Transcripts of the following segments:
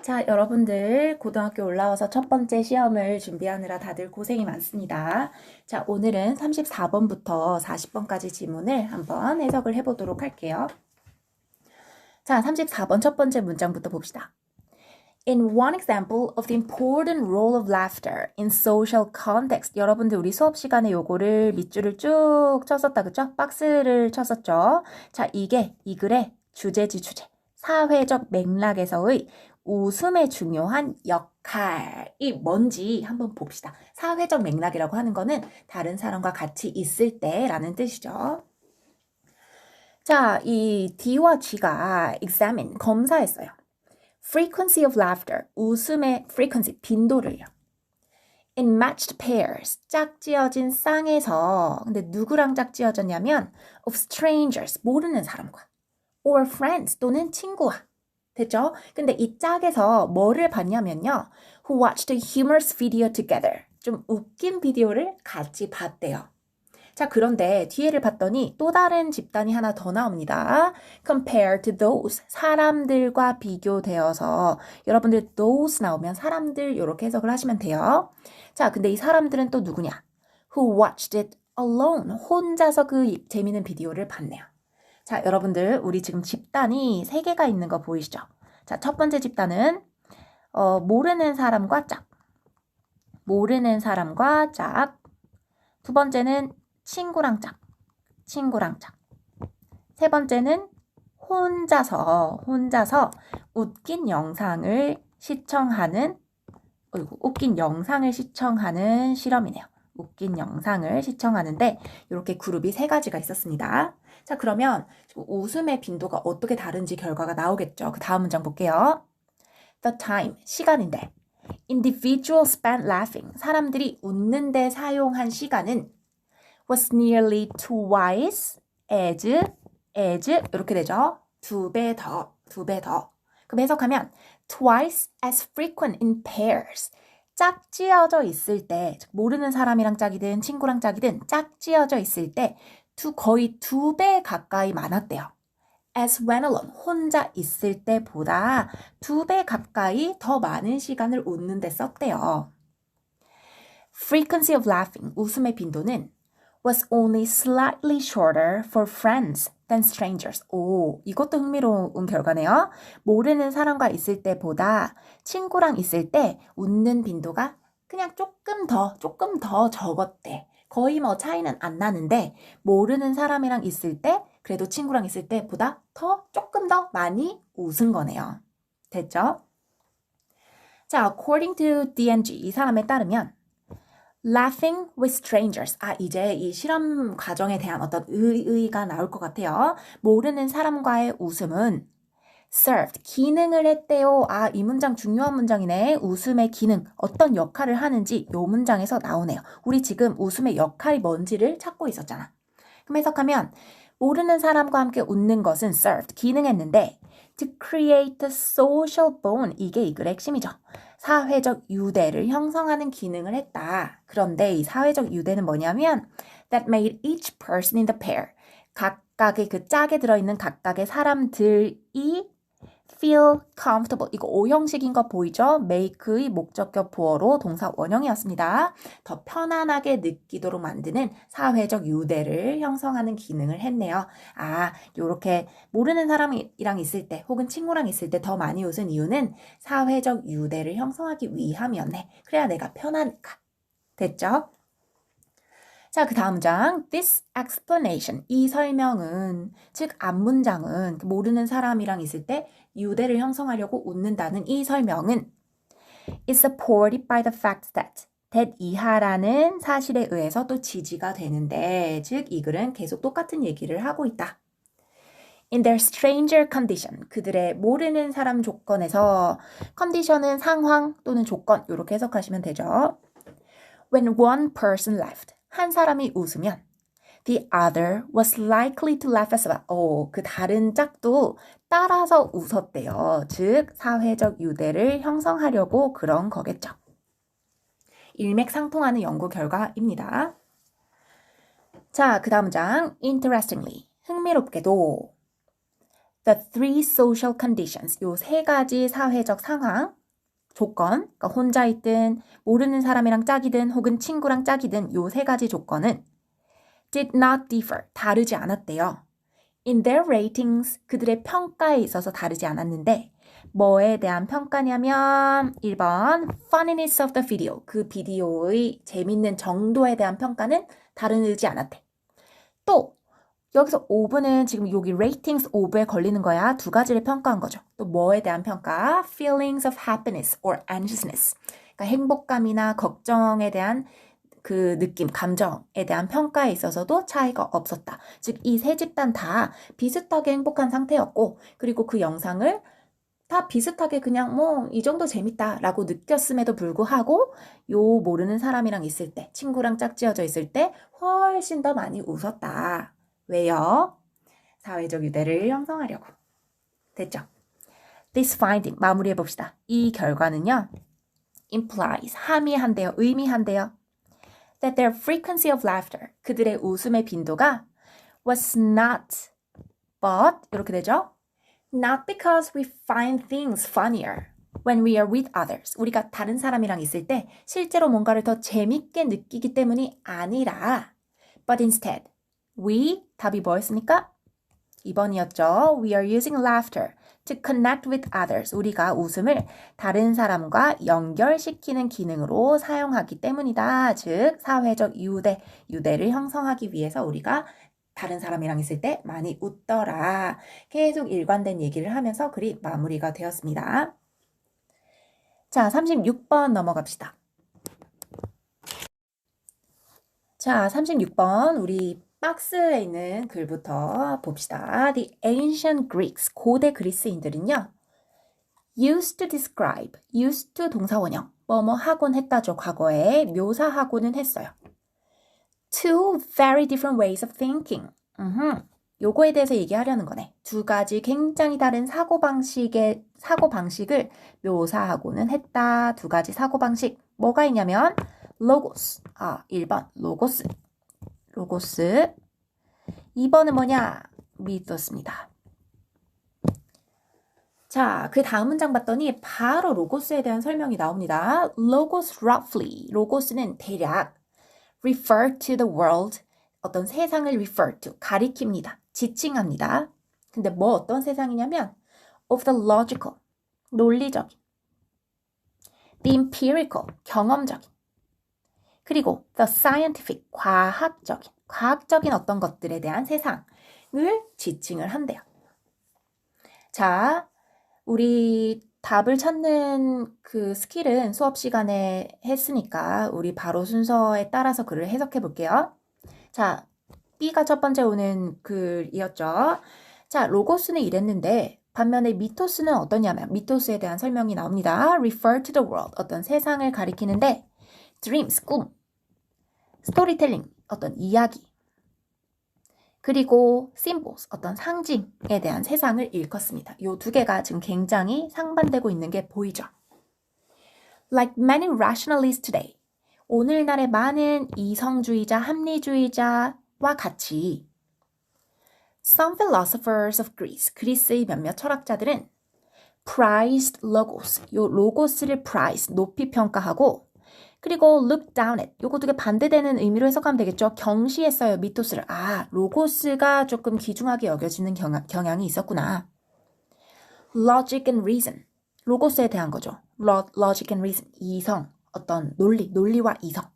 자, 여러분들 고등학교 올라와서 첫 번째 시험을 준비하느라 다들 고생이 많습니다. 자, 오늘은 34번부터 40번까지 지문을 한번 해석을 해보도록 할게요. 자, 34번 첫 번째 문장부터 봅시다. In one example of the important role of laughter in social context. 여러분들 우리 수업 시간에 요거를 밑줄을 쭉 쳤었다, 그쵸? 박스를 쳤었죠? 자, 이게 이 글의 주제지 주제. 사회적 맥락에서의 웃음의 중요한 역할이 뭔지 한번 봅시다. 사회적 맥락이라고 하는 거는 다른 사람과 같이 있을 때라는 뜻이죠. 자, 이 D와 G가 examine, 검사했어요. frequency of laughter, 웃음의 frequency, 빈도를요. in matched pairs, 짝지어진 쌍에서, 근데 누구랑 짝지어졌냐면 of strangers, 모르는 사람과 or friends, 또는 친구와. 됐죠? 근데 이 짝에서 뭐를 봤냐면요. who watched a humorous video together. 좀 웃긴 비디오를 같이 봤대요. 자, 그런데 뒤에를 봤더니 또 다른 집단이 하나 더 나옵니다. compare to those, 사람들과 비교되어서. 여러분들 those 나오면 사람들 이렇게 해석을 하시면 돼요. 자, 근데 이 사람들은 또 누구냐? who watched it alone, 혼자서 그 재미있는 비디오를 봤네요. 자, 여러분들 우리 지금 집단이 3개가 있는 거 보이시죠? 자, 첫 번째 집단은 모르는 사람과 짝. 모르는 사람과 짝. 두 번째는 친구랑 짝. 친구랑 짝. 세 번째는 혼자서 웃긴 영상을 시청하는 웃긴 영상을 시청하는 실험이네요. 웃긴 영상을 시청하는데 이렇게 그룹이 3가지가 있었습니다. 자, 그러면 웃음의 빈도가 어떻게 다른지 결과가 나오겠죠. 그 다음 문장 볼게요. The time, 시간인데 individuals spent laughing, 사람들이 웃는데 사용한 시간은 was nearly twice as 이렇게 되죠. 2배 더. 그럼 해석하면 twice as frequent in pairs. 짝지어져 있을 때, 모르는 사람이랑 짝이든 친구랑 짝이든 짝지어져 있을 때 거의 2배 가까이 많았대요. as when alone, 혼자 있을 때보다 2배 가까이 더 많은 시간을 웃는 데 썼대요. frequency of laughing, 웃음의 빈도는 was only slightly shorter for friends than strangers. 오, 이것도 흥미로운 결과네요. 모르는 사람과 있을 때보다 친구랑 있을 때 웃는 빈도가 그냥 조금 더 적었대. 거의 뭐 차이는 안 나는데 모르는 사람이랑 있을 때 그래도 친구랑 있을 때보다 조금 더 많이 웃은 거네요. 됐죠? 자, according to D&G, 이 사람에 따르면 laughing with strangers. 이제 이 실험 과정에 대한 어떤 의의가 나올 것 같아요. 모르는 사람과의 웃음은 served, 기능을 했대요. 이 문장 중요한 문장이네. 웃음의 기능, 어떤 역할을 하는지 이 문장에서 나오네요. 우리 지금 웃음의 역할이 뭔지를 찾고 있었잖아. 그럼 해석하면 모르는 사람과 함께 웃는 것은 served, 기능했는데 to create a social bond, 이게 이 글의 핵심이죠. 사회적 유대를 형성하는 기능을 했다. 그런데 이 사회적 유대는 뭐냐면 that made each person in the pair, 각각의 그 짝에 들어있는 각각의 사람들이 feel comfortable. 이거 O형식인 거 보이죠? make의 목적격 보어로 동사 원형이었습니다. 더 편안하게 느끼도록 만드는 사회적 유대를 형성하는 기능을 했네요. 요렇게 모르는 사람이랑 있을 때 혹은 친구랑 있을 때 더 많이 웃은 이유는 사회적 유대를 형성하기 위함이었네. 그래야 내가 편하니까. 됐죠? 자, 그 다음 장. This explanation, 이 설명은, 즉 앞문장은 모르는 사람이랑 있을 때 유대를 형성하려고 웃는다는 이 설명은 is supported by the fact that 이하라는 사실에 의해서 또 지지가 되는데, 즉 이 글은 계속 똑같은 얘기를 하고 있다. In their stranger condition, 그들의 모르는 사람 조건에서 컨디션은 상황 또는 조건 이렇게 해석하시면 되죠. When one person laughed, 한 사람이 웃으면 the other was likely to laugh as well. 그 다른 짝도 따라서 웃었대요. 즉 사회적 유대를 형성하려고 그런 거겠죠. 일맥상통하는 연구 결과입니다. 자, 그 다음 장. Interestingly, 흥미롭게도 The three social conditions. 요 세 가지 사회적 상황, 조건, 그러니까 혼자 있든 모르는 사람이랑 짝이든 혹은 친구랑 짝이든 요 세 가지 조건은 did not differ. 다르지 않았대요. In their ratings. 그들의 평가에 있어서 다르지 않았는데 뭐에 대한 평가냐면 1번 funniness of the video. 그 비디오의 재밌는 정도에 대한 평가는 다르지 않았대. 또 여기서 5분은 지금 여기 ratings 5에 걸리는 거야. 두 가지를 평가한 거죠. 또 뭐에 대한 평가? feelings of happiness or anxiousness. 그러니까 행복감이나 걱정에 대한 그 느낌, 감정에 대한 평가에 있어서도 차이가 없었다. 즉, 이 세 집단 다 비슷하게 행복한 상태였고, 그리고 그 영상을 다 비슷하게 그냥 뭐 이 정도 재밌다라고 느꼈음에도 불구하고 요 모르는 사람이랑 있을 때, 친구랑 짝지어져 있을 때 훨씬 더 많이 웃었다. 왜요? 사회적 유대를 형성하려고. 됐죠? This finding, 마무리해 봅시다. 이 결과는요, implies, 함의한대요, 의미한대요. That their frequency of laughter, 그들의 웃음의 빈도가 was not, but, 이렇게 되죠? Not because we find things funnier when we are with others. 우리가 다른 사람이랑 있을 때 실제로 뭔가를 더 재밌게 느끼기 때문이 아니라 but instead, we, 답이 뭐였습니까? 2번이었죠. We are using laughter to connect with others. 우리가 웃음을 다른 사람과 연결시키는 기능으로 사용하기 때문이다. 즉, 사회적 유대를 형성하기 위해서 우리가 다른 사람이랑 있을 때 많이 웃더라. 계속 일관된 얘기를 하면서 글이 마무리가 되었습니다. 자, 36번 넘어갑시다. 자, 36번 우리 박스에 있는 글부터 봅시다. The ancient Greeks, 고대 그리스인들은요. used to describe, used to 동사원형, 뭐뭐 하곤 했다죠. 과거에 묘사하고는 했어요. Two very different ways of thinking. 요거에 대해서 얘기하려는 거네. 두 가지 굉장히 다른 사고방식을 묘사하고는 했다. 두 가지 사고방식. 뭐가 있냐면 로고스. 1번 로고스. 2번은 뭐냐? 미토스입니다. 자, 그 다음 문장 봤더니 바로 로고스에 대한 설명이 나옵니다. Logos roughly. 로고스는 대략 refer to the world. 어떤 세상을 refer to. 가리킵니다. 지칭합니다. 근데 뭐 어떤 세상이냐면 of the logical. 논리적인. the empirical. 경험적인. 그리고 the scientific. 과학적인 어떤 것들에 대한 세상을 지칭을 한대요. 자, 우리 답을 찾는 그 스킬은 수업 시간에 했으니까 우리 바로 순서에 따라서 글을 해석해 볼게요. 자, B가 첫 번째 오는 글이었죠. 자, 로고스는 이랬는데 반면에 미토스는 어떠냐면 미토스에 대한 설명이 나옵니다. refer to the world. 어떤 세상을 가리키는데 dreams, 꿈. 스토리텔링, 어떤 이야기. 그리고 symbols, 어떤 상징에 대한 세상을 일컫습니다. 이 두 개가 지금 굉장히 상반되고 있는 게 보이죠? Like many rationalists today, 오늘날의 많은 이성주의자, 합리주의자와 같이 some philosophers of Greece, 그리스의 몇몇 철학자들은 prized logos, 요 로고스를 prize, 높이 평가하고 그리고 look down at, 요거 두 개 반대되는 의미로 해석하면 되겠죠. 경시했어요, 미토스를. 로고스가 조금 귀중하게 여겨지는 경향이 있었구나. logic and reason, 로고스에 대한 거죠. logic and reason, 이성, 어떤 논리와 이성.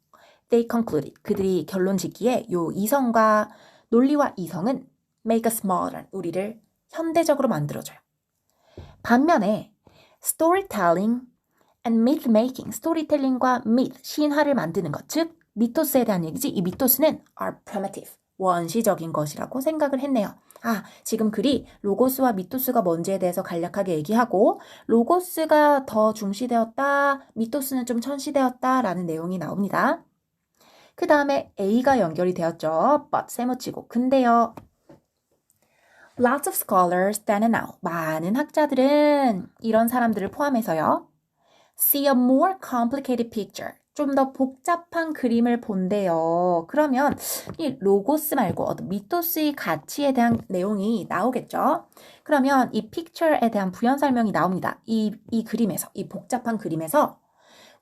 They concluded, 그들이 결론 짓기에 요 이성과 논리와 이성은 make us modern, 우리를 현대적으로 만들어줘요. 반면에 storytelling and myth making, 스토리텔링과 myth, 신화를 만드는 것, 즉 미토스에 대한 얘기지. 이 미토스는 are primitive, 원시적인 것이라고 생각을 했네요. 지금 글이 로고스와 미토스가 뭔지에 대해서 간략하게 얘기하고 로고스가 더 중시되었다, 미토스는 좀 천시되었다라는 내용이 나옵니다. 그 다음에 A가 연결이 되었죠. but 세모치고 근데요. Lots of scholars then and now, 많은 학자들은 이런 사람들을 포함해서요. See a more complicated picture, 좀 더 복잡한 그림을 본대요. 그러면 이 로고스 말고 어떤 미토스의 가치에 대한 내용이 나오겠죠. 그러면 이 픽처에 대한 부연 설명이 나옵니다. 이 그림에서, 이 복잡한 그림에서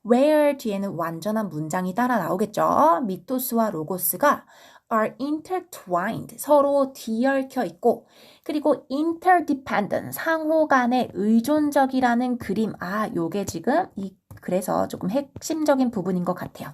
where 뒤에는 완전한 문장이 따라 나오겠죠. 미토스와 로고스가 are intertwined, 서로 뒤얽혀 있고, 그리고 interdependent, 상호 간의 의존적이라는 그림. 요게 지금 그래서 조금 핵심적인 부분인 것 같아요.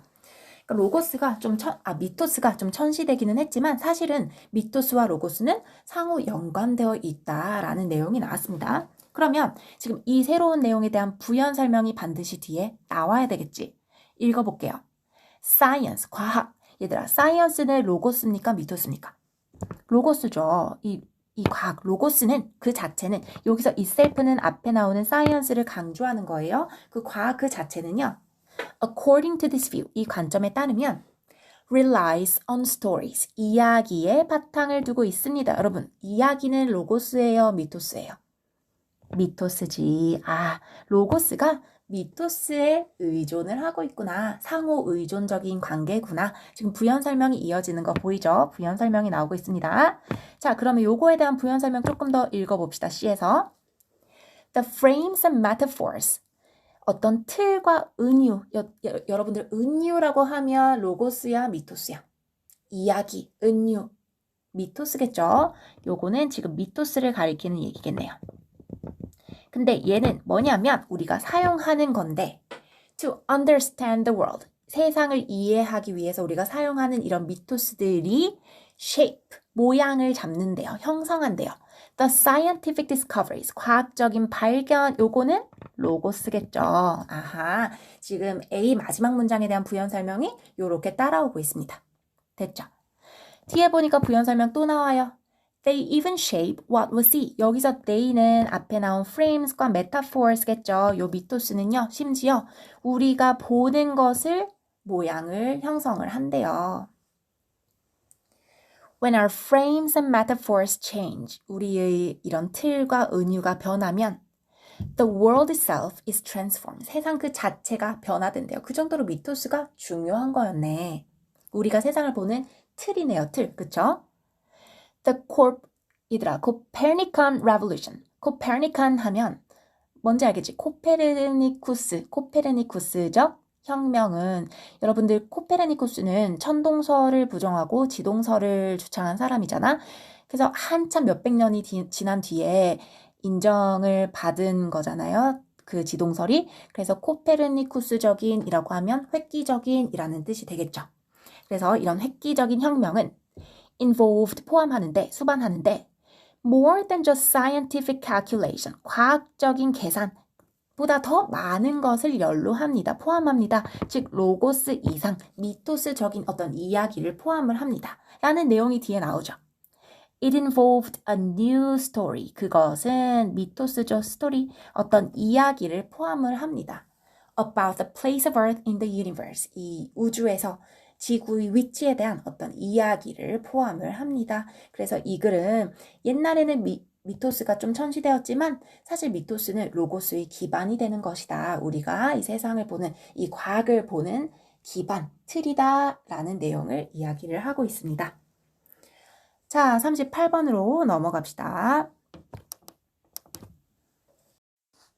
그러니까 미토스가 좀 천시되기는 했지만 사실은 미토스와 로고스는 상호 연관되어 있다라는 내용이 나왔습니다. 그러면 지금 이 새로운 내용에 대한 부연 설명이 반드시 뒤에 나와야 되겠지. 읽어볼게요. science, 과학. 얘들아, science는 로고스입니까? 미토스입니까? 로고스죠. 이 과학, 로고스는 그 자체는 여기서 itself는 앞에 나오는 science를 강조하는 거예요. 그 과학 그 자체는요. According to this view, 이 관점에 따르면 relies on stories, 이야기에 바탕을 두고 있습니다. 여러분, 이야기는 로고스예요, 미토스예요? 미토스지. 로고스가 미토스에 의존을 하고 있구나. 상호 의존적인 관계구나. 지금 부연 설명이 이어지는 거 보이죠? 부연 설명이 나오고 있습니다. 자, 그러면 요거에 대한 부연 설명 조금 더 읽어봅시다. C에서. The frames and metaphors. 어떤 틀과 은유. 여러분들 은유라고 하면 로고스야, 미토스야? 이야기, 은유, 미토스겠죠? 요거는 지금 미토스를 가리키는 얘기겠네요. 근데 얘는 뭐냐면 우리가 사용하는 건데 to understand the world, 세상을 이해하기 위해서 우리가 사용하는 이런 미토스들이 shape, 모양을 잡는데요. 형성한대요. The scientific discoveries, 과학적인 발견, 요거는 로고스겠죠. 지금 A 마지막 문장에 대한 부연 설명이 요렇게 따라오고 있습니다. 됐죠? 뒤에 보니까 부연 설명 또 나와요. They even shape what we see. 여기서 they는 앞에 나온 frames과 metaphors겠죠. 요 미토스는요. 심지어 우리가 보는 것을 모양을 형성을 한대요. When our frames and metaphors change, 우리의 이런 틀과 은유가 변하면 the world itself is transformed. 세상 그 자체가 변화된대요. 그 정도로 미토스가 중요한 거였네. 우리가 세상을 보는 틀이네요. 틀. 그쵸? 얘들아, Copernican Revolution. 코페르니칸 하면 뭔지 알겠지? 코페르니쿠스적 혁명은 여러분들 코페르니쿠스는 천동설을 부정하고 지동설을 주창한 사람이잖아. 그래서 한참 몇백 년이 지난 뒤에 인정을 받은 거잖아요. 그 지동설이. 그래서 코페르니쿠스적인이라고 하면 획기적인이라는 뜻이 되겠죠. 그래서 이런 획기적인 혁명은 involved 포함하는데, 수반하는데 more than just scientific calculation, 과학적인 계산보다 더 많은 것을 연루합니다. 포함합니다. 즉 로고스 이상 미토스적인 어떤 이야기를 포함을 합니다. 라는 내용이 뒤에 나오죠. It involved a new story. 그것은 미토스적 스토리, 어떤 이야기를 포함을 합니다. About the place of Earth in the universe. 이 우주에서 지구의 위치에 대한 어떤 이야기를 포함을 합니다. 그래서 이 글은 옛날에는 미토스가 좀 천시되었지만 사실 미토스는 로고스의 기반이 되는 것이다. 우리가 이 세상을 보는, 이 과학을 보는 기반, 틀이다 라는 내용을 이야기를 하고 있습니다. 자, 38번으로 넘어갑시다.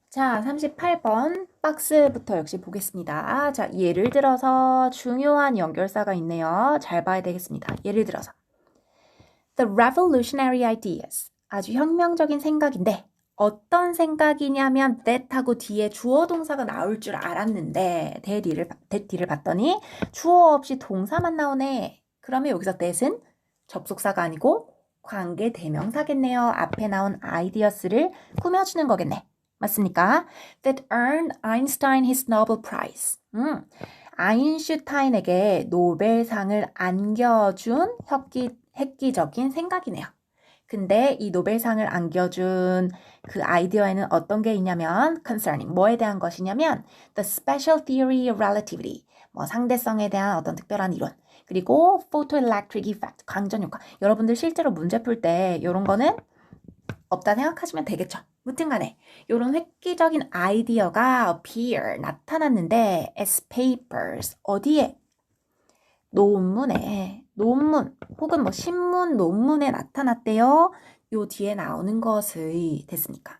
자, 38번 박스부터 역시 보겠습니다. 자, 예를 들어서 중요한 연결사가 있네요. 잘 봐야 되겠습니다. 예를 들어서 The revolutionary ideas. 아주 혁명적인 생각인데 어떤 생각이냐면 that하고 뒤에 주어 동사가 나올 줄 알았는데 that을 봤더니 주어 없이 동사만 나오네. 그러면 여기서 that은 접속사가 아니고 관계 대명사겠네요. 앞에 나온 ideas를 꾸며주는 거겠네. 맞습니까? That earned Einstein his Nobel Prize. 아인슈타인에게 노벨상을 안겨준 획기적인 생각이네요. 근데 이 노벨상을 안겨준 그 아이디어에는 어떤 게 있냐면 concerning, 뭐에 대한 것이냐면 the special theory of relativity, 상대성에 대한 어떤 특별한 이론, 그리고 photoelectric effect, 광전효과. 여러분들 실제로 문제 풀 때 이런 거는 없다 생각하시면 되겠죠. 무튼 간에 이런 획기적인 아이디어가 appear 나타났는데 as papers 어디에? 논문 혹은 뭐 신문 논문에 나타났대요. 요 뒤에 나오는 것의 됐습니까?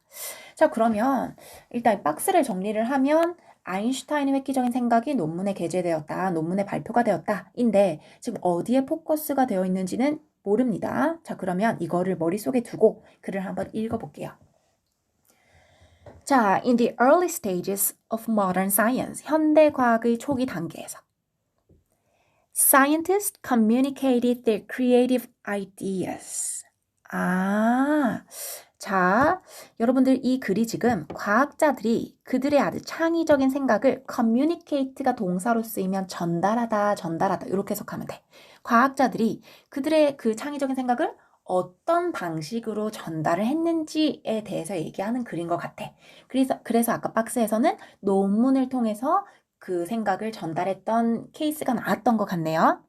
자, 그러면 일단 박스를 정리를 하면 아인슈타인의 획기적인 생각이 논문에 게재되었다. 논문에 발표가 되었다. 인데 지금 어디에 포커스가 되어 있는지는 모릅니다. 자, 그러면 이거를 머릿속에 두고 글을 한번 읽어볼게요. 자, in the early stages of modern science, 현대 과학의 초기 단계에서 scientists communicated their creative ideas. 자, 여러분들 이 글이 지금 과학자들이 그들의 아주 창의적인 생각을 communicate가 동사로 쓰이면 전달하다 이렇게 해석하면 돼. 과학자들이 그들의 그 창의적인 생각을 어떤 방식으로 전달을 했는지에 대해서 얘기하는 글인 것 같아. 그래서 아까 박스에서는 논문을 통해서 그 생각을 전달했던 케이스가 나왔던 것 같네요.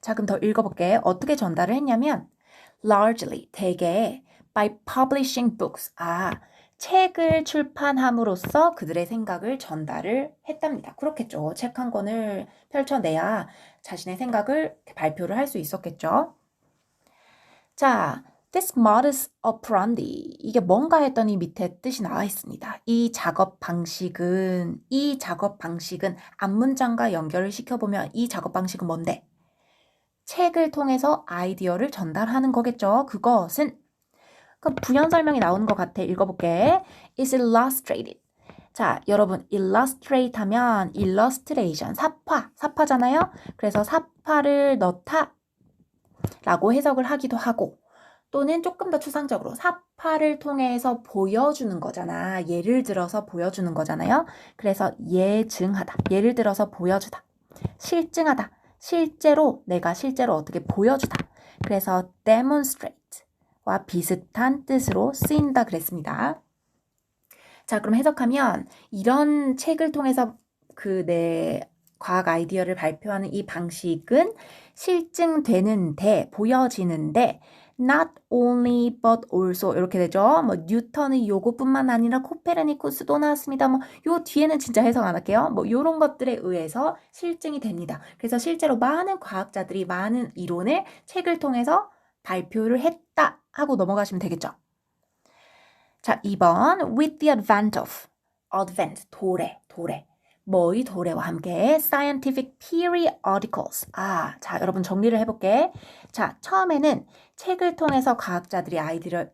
자, 그럼 더 읽어볼게. 어떻게 전달을 했냐면 largely, 대개 by publishing books. 책을 출판함으로써 그들의 생각을 전달을 했답니다. 그렇겠죠. 책 한 권을 펼쳐내야 자신의 생각을 발표를 할 수 있었겠죠. 자, this modus operandi 이게 뭔가 했더니 밑에 뜻이 나와 있습니다. 이 작업 방식은 앞문장과 연결을 시켜보면 이 작업 방식은 뭔데? 책을 통해서 아이디어를 전달하는 거겠죠. 그것은 그 부연 설명이 나오는 것 같아. 읽어볼게. is illustrated. 자, 여러분 illustrate 하면 illustration, 사파잖아요. 그래서 사파를 넣다 라고 해석을 하기도 하고 또는 조금 더 추상적으로 사파를 통해서 보여주는 거잖아. 예를 들어서 보여주는 거잖아요. 그래서 예증하다. 예를 들어서 보여주다. 실증하다. 내가 실제로 어떻게 보여주다. 그래서 demonstrate와 비슷한 뜻으로 쓰인다 그랬습니다. 자, 그럼 해석하면 이런 책을 통해서 내 과학 아이디어를 발표하는 이 방식은 실증되는데, 보여지는데 not only but also 이렇게 되죠. 뭐 뉴턴의 요구뿐만 아니라 코페르니쿠스도 나왔습니다. 뭐 요 뒤에는 진짜 해석 안 할게요. 뭐 요런 것들에 의해서 실증이 됩니다. 그래서 실제로 많은 과학자들이 많은 이론을 책을 통해서 발표를 했다 하고 넘어가시면 되겠죠. 자, 2번 with the advent 도래 뭐의 도래와 함께 scientific periodicals. 자, 여러분 정리를 해볼게. 자, 처음에는 책을 통해서 과학자들이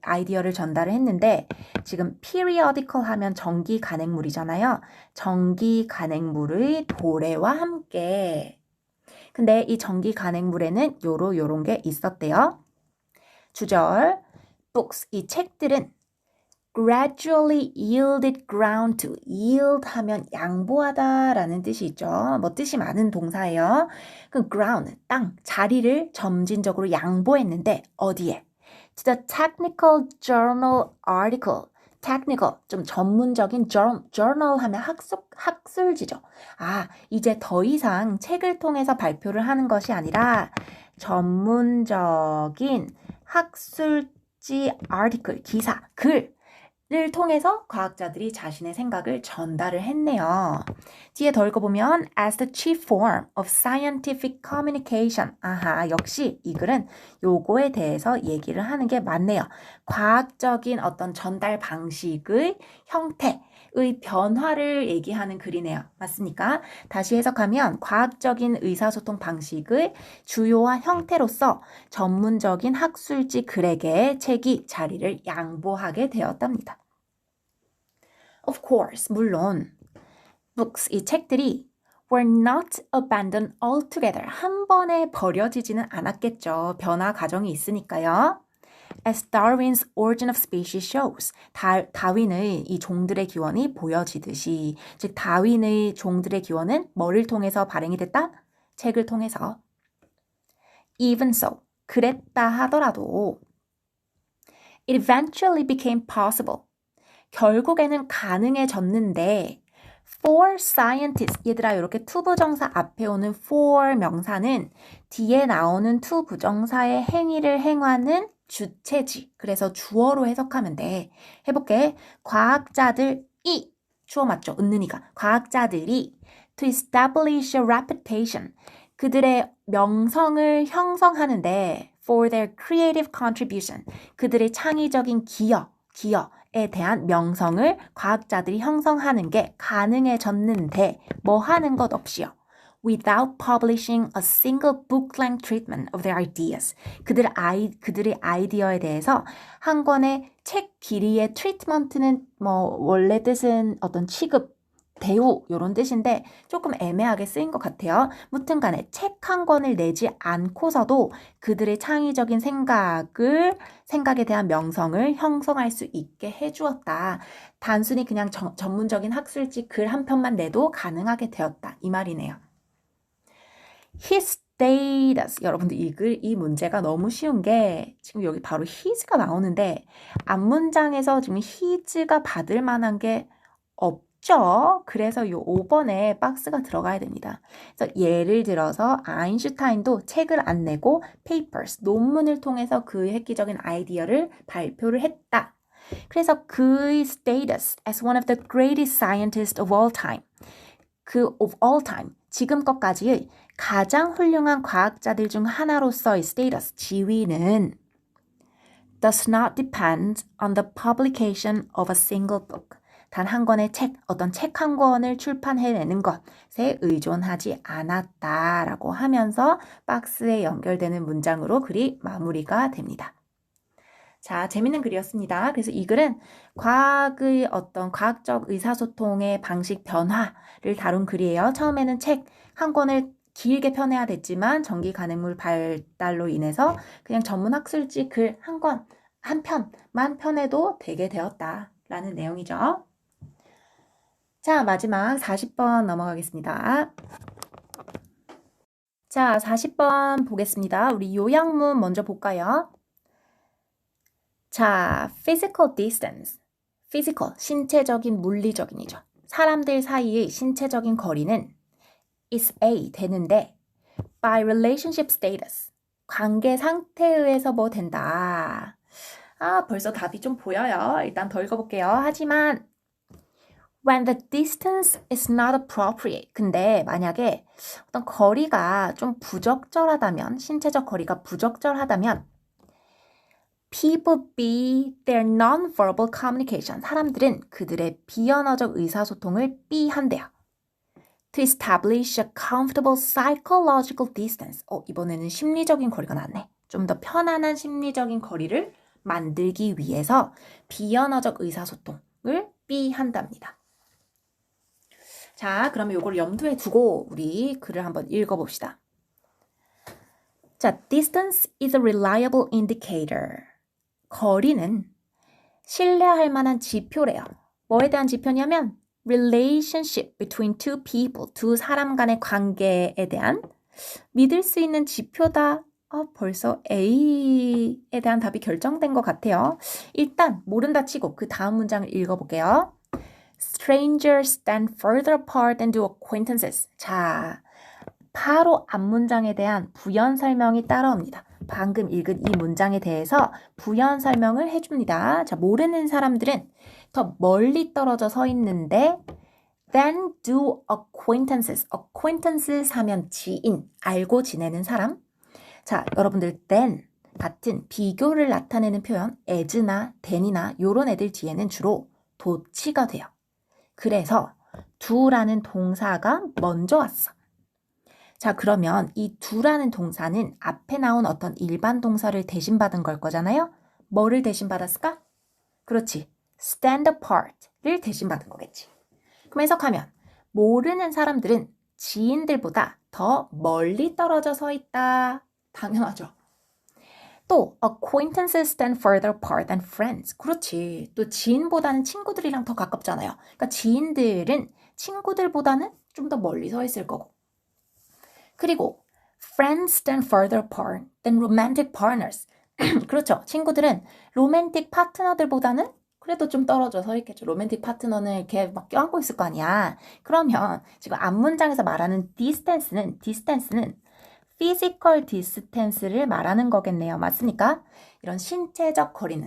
아이디어를 전달을 했는데 지금 periodical 하면 정기 간행물이잖아요. 정기 간행물의 도래와 함께. 근데 이 정기 간행물에는 요런 게 있었대요. 주절 books 이 책들은 gradually yielded ground to. yield 하면 양보하다라는 뜻이 있죠. 뭐 뜻이 많은 동사예요. 그럼 ground, 땅, 자리를 점진적으로 양보했는데 어디에? To the technical journal article. technical, 좀 전문적인 journal 하면 학술지죠. 이제 더 이상 책을 통해서 발표를 하는 것이 아니라 전문적인 학술지 article, 기사, 글을 통해서 과학자들이 자신의 생각을 전달을 했네요. 뒤에 더 읽어보면 as the chief form of scientific communication. 역시 이 글은 요거에 대해서 얘기를 하는 게 맞네요. 과학적인 어떤 전달 방식의 형태의 변화를 얘기하는 글이네요. 맞습니까? 다시 해석하면 과학적인 의사소통 방식의 주요한 형태로서 전문적인 학술지 글에게 책이 자리를 양보하게 되었답니다. Of course, 물론 books, 이 책들이 were not abandoned altogether. 한 번에 버려지지는 않았겠죠. 변화 과정이 있으니까요. As Darwin's Origin of Species shows. 다윈의 이 종들의 기원이 보여지듯이, 즉 다윈의 종들의 기원은 뭐를 통해서 발행이 됐다? 책을 통해서. Even so, 그랬다 하더라도 it eventually became possible. 결국에는 가능해졌는데 for scientists, 얘들아 이렇게 to 부정사 앞에 오는 for 명사는 뒤에 나오는 to 부정사의 행위를 행하는 주체지. 그래서 주어로 해석하면 돼. 해볼게. 과학자들이 주어 맞죠? 은는이가. 과학자들이 to establish a reputation. 그들의 명성을 형성하는데 for their creative contribution. 그들의 창의적인 기여에 대한 명성을 과학자들이 형성하는 게 가능해졌는데 뭐 하는 것 없이요. Without publishing a single book-length treatment of their ideas. 그들의 아이디어에 대해서 한 권의 책 길이의 트리트먼트는 뭐 원래 뜻은 어떤 취급, 대우 이런 뜻인데 조금 애매하게 쓰인 것 같아요. 무튼 간에 책 한 권을 내지 않고서도 그들의 창의적인 생각에 대한 명성을 형성할 수 있게 해주었다. 단순히 그냥 전문적인 학술지 글 한 편만 내도 가능하게 되었다. 이 말이네요. His status. 여러분들 이 문제가 너무 쉬운 게 지금 여기 바로 his가 나오는데 앞문장에서 지금 his가 받을 만한 게 없죠. 그래서 요 5번에 박스가 들어가야 됩니다. 그래서 예를 들어서 아인슈타인도 책을 안 내고 papers, 논문을 통해서 그의 획기적인 아이디어를 발표를 했다. 그래서 그의 status as one of the greatest scientists of all time. of all time. 지금껏까지의 가장 훌륭한 과학자들 중 하나로서의 스테이터스, 지위는 does not depend on the publication of a single book. 단 한 권의 어떤 책 한 권을 출판해내는 것에 의존하지 않았다라고 하면서 박스에 연결되는 문장으로 글이 마무리가 됩니다. 자, 재밌는 글이었습니다. 그래서 이 글은 과학의 어떤 과학적 의사소통의 방식 변화를 다룬 글이에요. 처음에는 책 한 권을 길게 펴내야 됐지만 전기 가능물 발달로 인해서 그냥 전문 학술지 글 한 편만 펴내도 되게 되었다라는 내용이죠. 자, 마지막 40번 넘어가겠습니다. 자, 40번 보겠습니다. 우리 요약문 먼저 볼까요? 자, physical distance. physical, 신체적인, 물리적인이죠. 사람들 사이의 신체적인 거리는 is A, 되는데 by relationship status, 관계 상태에 의해서 뭐 된다. 벌써 답이 좀 보여요. 일단 더 읽어볼게요. 하지만 when the distance is not appropriate. 근데 만약에 어떤 거리가 좀 부적절하다면, 신체적 거리가 부적절하다면 people B their non-verbal communication. 사람들은 그들의 비언어적 의사소통을 B한대요. To establish a comfortable psychological distance. 이번에는 심리적인 거리가 나왔네. 좀 더 편안한 심리적인 거리를 만들기 위해서 비언어적 의사소통을 B한답니다. 자, 그러면 이걸 염두에 두고 우리 글을 한번 읽어봅시다. 자, distance is a reliable indicator. 거리는 신뢰할 만한 지표래요. 뭐에 대한 지표냐면 relationship between two people, 두 사람 간의 관계에 대한 믿을 수 있는 지표다. 벌써 A에 대한 답이 결정된 것 같아요. 일단 모른다 치고 그 다음 문장을 읽어볼게요. Strangers stand further apart than do acquaintances. 자, 바로 앞문장에 대한 부연 설명이 따라옵니다. 방금 읽은 이 문장에 대해서 부연 설명을 해줍니다. 자, 모르는 사람들은 더 멀리 떨어져 서 있는데 than do acquaintances. acquaintances 하면 지인, 알고 지내는 사람. 자, 여러분들 than 같은 비교를 나타내는 표현 as나 than이나 이런 애들 뒤에는 주로 도치가 돼요. 그래서 do라는 동사가 먼저 왔어. 자, 그러면 이 do라는 동사는 앞에 나온 어떤 일반 동사를 대신받은 걸 거잖아요. 뭐를 대신받았을까? 그렇지. stand apart를 대신받은 거겠지. 그럼 해석하면 모르는 사람들은 지인들보다 더 멀리 떨어져 서 있다. 당연하죠. 또 acquaintances stand further apart than friends. 그렇지. 또 지인보다는 친구들이랑 더 가깝잖아요. 그러니까 지인들은 친구들보다는 좀 더 멀리 서 있을 거고. 그리고 friends stand further apart than romantic partners. 그렇죠. 친구들은 로맨틱 파트너들보다는 그래도 좀 떨어져 서 있겠죠. 로맨틱 파트너는 이렇게 막 껴안고 있을 거 아니야. 그러면 지금 앞문장에서 말하는 distance는 physical distance를 말하는 거겠네요. 맞습니까? 이런 신체적 거리는,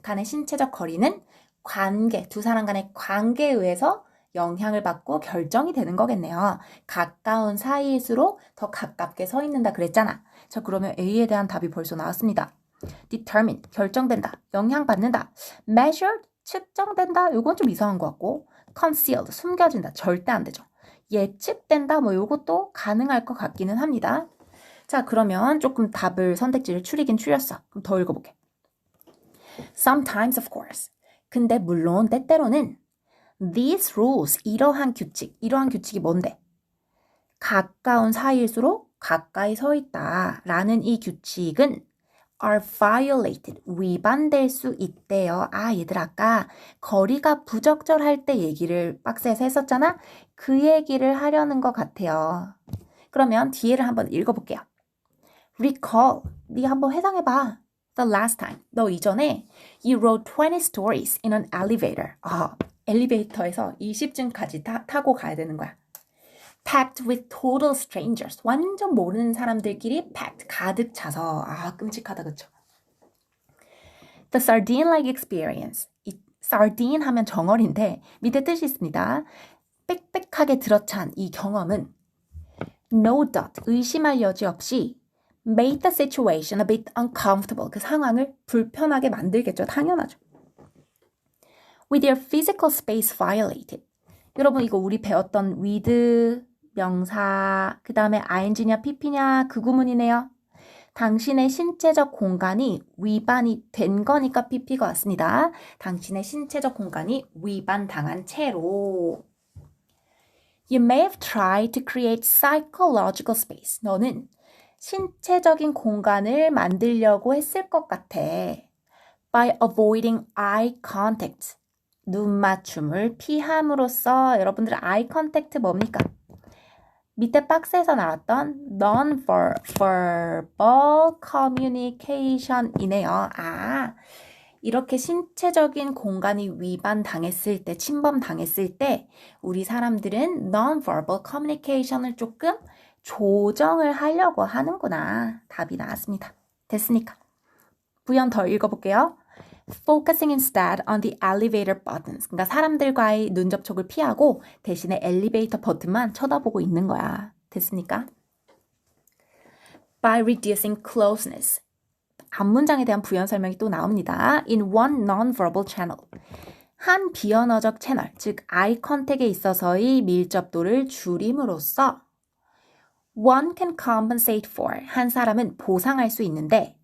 간의 신체적 거리는 관계, 두 사람 간의 관계에 의해서 영향을 받고 결정이 되는 거겠네요. 가까운 사이일수록 더 가깝게 서 있는다 그랬잖아. 자, 그러면 A에 대한 답이 벌써 나왔습니다. determine, 결정된다, 영향받는다. measured, 측정된다. 이건 좀 이상한 것 같고 concealed, 숨겨진다. 절대 안 되죠. 예측된다. 뭐 이것도 가능할 것 같기는 합니다. 자, 그러면 조금 답을 선택지를 추리긴 추렸어. 그럼 더 읽어볼게. Sometimes, of course. 근데 물론 때때로는 these rules, 이러한 규칙이 뭔데? 가까운 사이일수록 가까이 서 있다 라는 이 규칙은 are violated, 위반될 수 있대요. 아, 얘들 아까 거리가 부적절할 때 얘기를 박스에서 했었잖아? 그 얘기를 하려는 것 같아요. 그러면 뒤에를 한번 읽어볼게요. Recall, 네 한번 회상해봐. The last time, 너 이전에 you wrote 20 stories in an elevator. 엘리베이터에서 20층까지 타고 가야 되는 거야. Packed with total strangers. 완전 모르는 사람들끼리 packed, 가득 차서. 끔찍하다, 그쵸? The sardine-like experience. 이 sardine 하면 정어리인데 밑에 뜻이 있습니다. 빽빽하게 들어찬 이 경험은 no doubt, 의심할 여지 없이 made the situation a bit uncomfortable. 그 상황을 불편하게 만들겠죠. 당연하죠. With your physical space violated. 여러분 이거 우리 배웠던 with 명사 그 다음에 ing냐 pp냐 그 구문이네요. 당신의 신체적 공간이 위반이 된 거니까 pp가 왔습니다. 당신의 신체적 공간이 위반당한 채로 You may have tried to create psychological space. 너는 신체적인 공간을 만들려고 했을 것 같아. By avoiding eye contact. 눈 맞춤을 피함으로써 여러분들 eye contact 뭡니까? 밑에 박스에서 나왔던 non-verbal communication이네요. 이렇게 신체적인 공간이 위반당했을 때, 침범당했을 때 우리 사람들은 non-verbal communication을 조금 조정을 하려고 하는구나. 답이 나왔습니다. 됐으니까. 부연 더 읽어볼게요. Focusing instead on the elevator buttons. 그러니까 사람들과의 눈 접촉을 피하고 대신에 엘리베이터 버튼만 쳐다보고 있는 거야. 됐습니까? By reducing closeness. 앞문장에 대한 부연 설명이 또 나옵니다. In one non-verbal channel. 한 비언어적 채널, 즉 eye contact에 있어서의 밀접도를 줄임으로써 one can compensate for. 한 사람은 보상할 수 있는데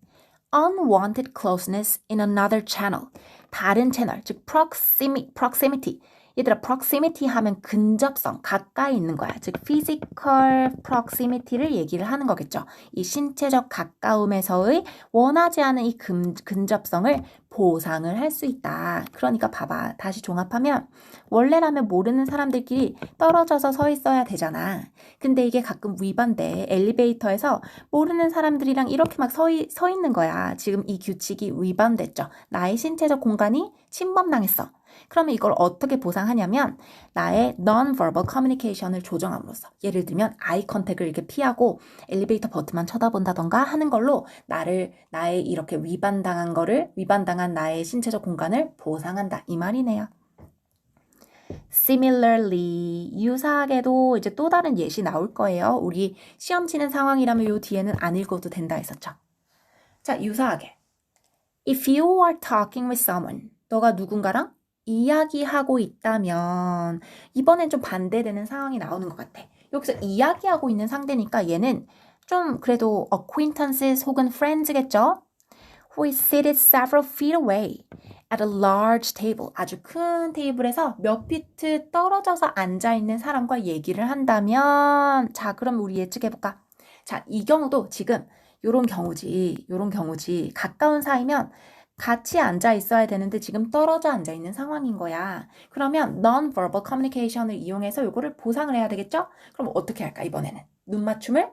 unwanted closeness in another channel. 다른 채널, 즉 proximity. 얘들아, proximity 하면 근접성, 가까이 있는 거야. 즉 physical proximity를 얘기를 하는 거겠죠. 이 신체적 가까움에서의 원하지 않은 이 근접성을 보상을 할 수 있다. 그러니까 봐봐. 다시 종합하면 원래라면 모르는 사람들끼리 떨어져서 서 있어야 되잖아. 근데 이게 가끔 위반돼. 엘리베이터에서 모르는 사람들이랑 이렇게 막 서 있는 거야. 지금 이 규칙이 위반됐죠. 나의 신체적 공간이 침범당했어. 그러면 이걸 어떻게 보상하냐면 나의 non-verbal communication을 조정함으로써 예를 들면 아이 컨택을 이렇게 피하고 엘리베이터 버튼만 쳐다본다던가 하는 걸로 나의 이렇게 위반당한 나의 신체적 공간을 보상한다 이 말이네요. Similarly, 유사하게도 이제 또 다른 예시 나올 거예요. 우리 시험 치는 상황이라면 요 뒤에는 안 읽어도 된다 했었죠. 자, 유사하게 If you are talking with someone, 너가 누군가랑 이야기하고 있다면 이번엔 좀 반대되는 상황이 나오는 것 같아. 여기서 이야기하고 있는 상대니까 얘는 좀 그래도 acquaintances 혹은 friends겠죠? Who is seated several feet away at a large table. 아주 큰 테이블에서 몇 피트 떨어져서 앉아있는 사람과 얘기를 한다면 자, 그럼 우리 예측해볼까? 자, 이 경우도 지금 요런 경우지. 가까운 사이면 같이 앉아 있어야 되는데 지금 떨어져 앉아 있는 상황인 거야. 그러면 non-verbal communication을 이용해서 요거를 보상을 해야 되겠죠? 그럼 어떻게 할까, 이번에는? 눈 맞춤을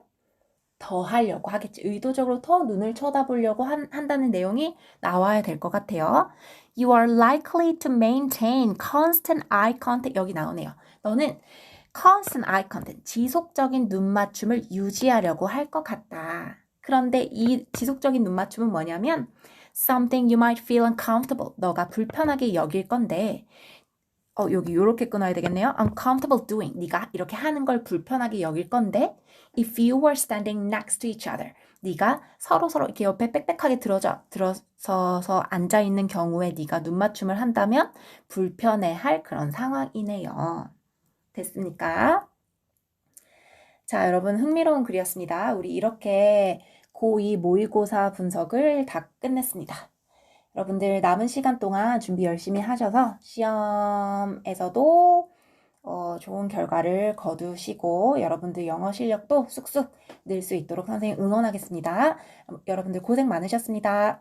더 하려고 하겠지. 의도적으로 더 눈을 쳐다보려고 한다는 내용이 나와야 될 것 같아요. You are likely to maintain constant eye contact. 여기 나오네요. 너는 constant eye contact, 지속적인 눈 맞춤을 유지하려고 할 것 같다. 그런데 이 지속적인 눈 맞춤은 뭐냐면 something you might feel uncomfortable, 너가 불편하게 여길 건데 여기 이렇게 끊어야 되겠네요. uncomfortable doing, 네가 이렇게 하는 걸 불편하게 여길 건데 if you were standing next to each other, 네가 서로 이렇게 옆에 빽빽하게 들어서서 앉아 있는 경우에 네가 눈 맞춤을 한다면 불편해할 그런 상황이네요. 됐습니까? 자, 여러분 흥미로운 글이었습니다. 우리 이렇게 고2 모의고사 분석을 다 끝냈습니다. 여러분들 남은 시간 동안 준비 열심히 하셔서 시험에서도 좋은 결과를 거두시고 여러분들 영어 실력도 쑥쑥 늘 수 있도록 선생님 응원하겠습니다. 여러분들 고생 많으셨습니다.